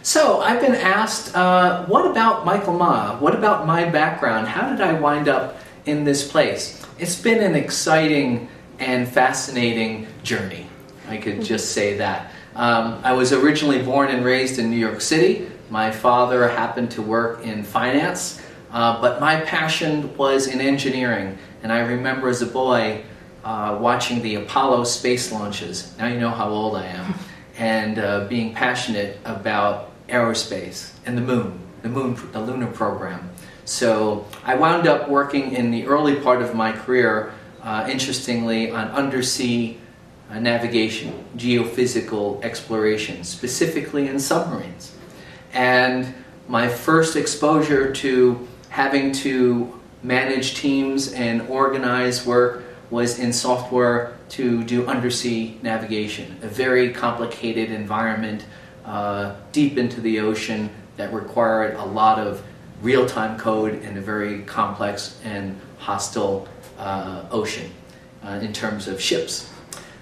So I've been asked, what about Michael Mah? What about my background? How did I wind up in this place? It's been an exciting and fascinating journey. I could just say that. I was originally born and raised in New York City. My father happened to work in finance, but my passion was in engineering. And I remember as a boy watching the Apollo space launches. Now you know how old I am. And being passionate about aerospace and the lunar program. So I wound up working in the early part of my career, interestingly, on undersea navigation, geophysical exploration, specifically in submarines. And my first exposure to having to manage teams and organize work was in software to do undersea navigation, a very complicated environment deep into the ocean that required a lot of real-time code in a very complex and hostile ocean in terms of ships.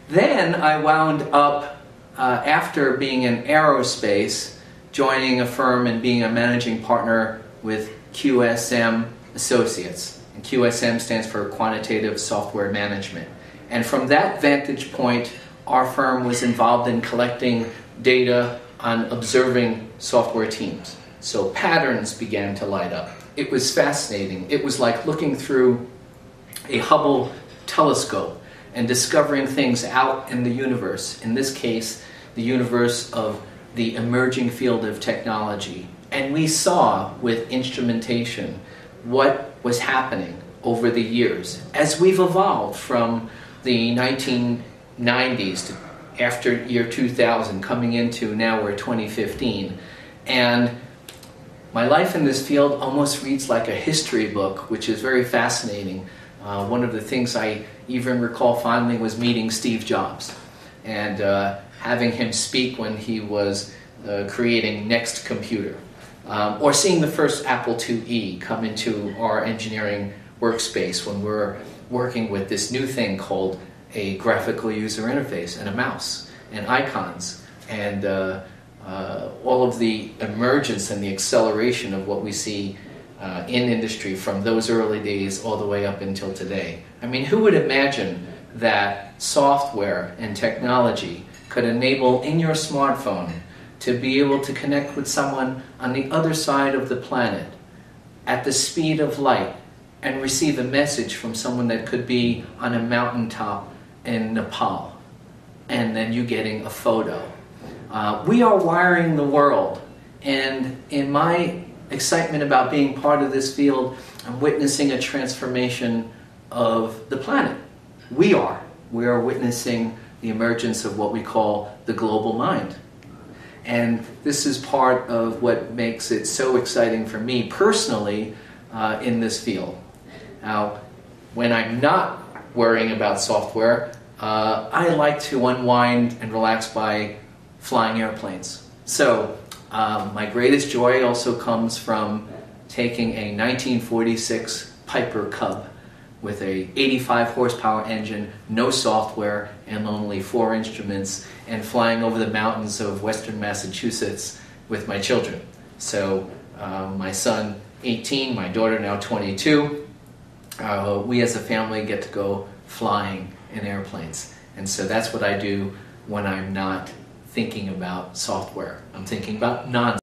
Then I wound up, after being in aerospace, joining a firm and being a managing partner with QSM Associates. And QSM stands for Quantitative Software Management. And from that vantage point, our firm was involved in collecting data on observing software teams. So patterns began to light up. It was fascinating. It was like looking through a Hubble telescope and discovering things out in the universe. In this case, the universe of the emerging field of technology. And we saw with instrumentation what was happening over the years as we've evolved from the 1990s to after year 2000, coming into now we're 2015. And my life in this field almost reads like a history book, which is very fascinating. One of the things I even recall fondly was meeting Steve Jobs and having him speak when he was creating Next Computer. Or seeing the first Apple IIe come into our engineering workspace when we're working with this new thing called a graphical user interface and a mouse and icons and all of the emergence and the acceleration of what we see in industry from those early days all the way up until today. I mean, who would imagine that software and technology could enable in your smartphone to be able to connect with someone on the other side of the planet at the speed of light and receive a message from someone that could be on a mountaintop in Nepal, and then you getting a photo. We are wiring the world, and in my excitement about being part of this field, I'm witnessing a transformation of the planet. We are witnessing the emergence of what we call the global mind. And this is part of what makes it so exciting for me personally in this field. Now, when I'm not worrying about software, I like to unwind and relax by flying airplanes. So my greatest joy also comes from taking a 1946 Piper Cub with a 85 horsepower engine, no software, and only 4 instruments, and flying over the mountains of western Massachusetts with my children. So my son 18, my daughter now 22, we as a family get to go flying in airplanes. And so that's what I do when I'm not thinking about software. I'm thinking about non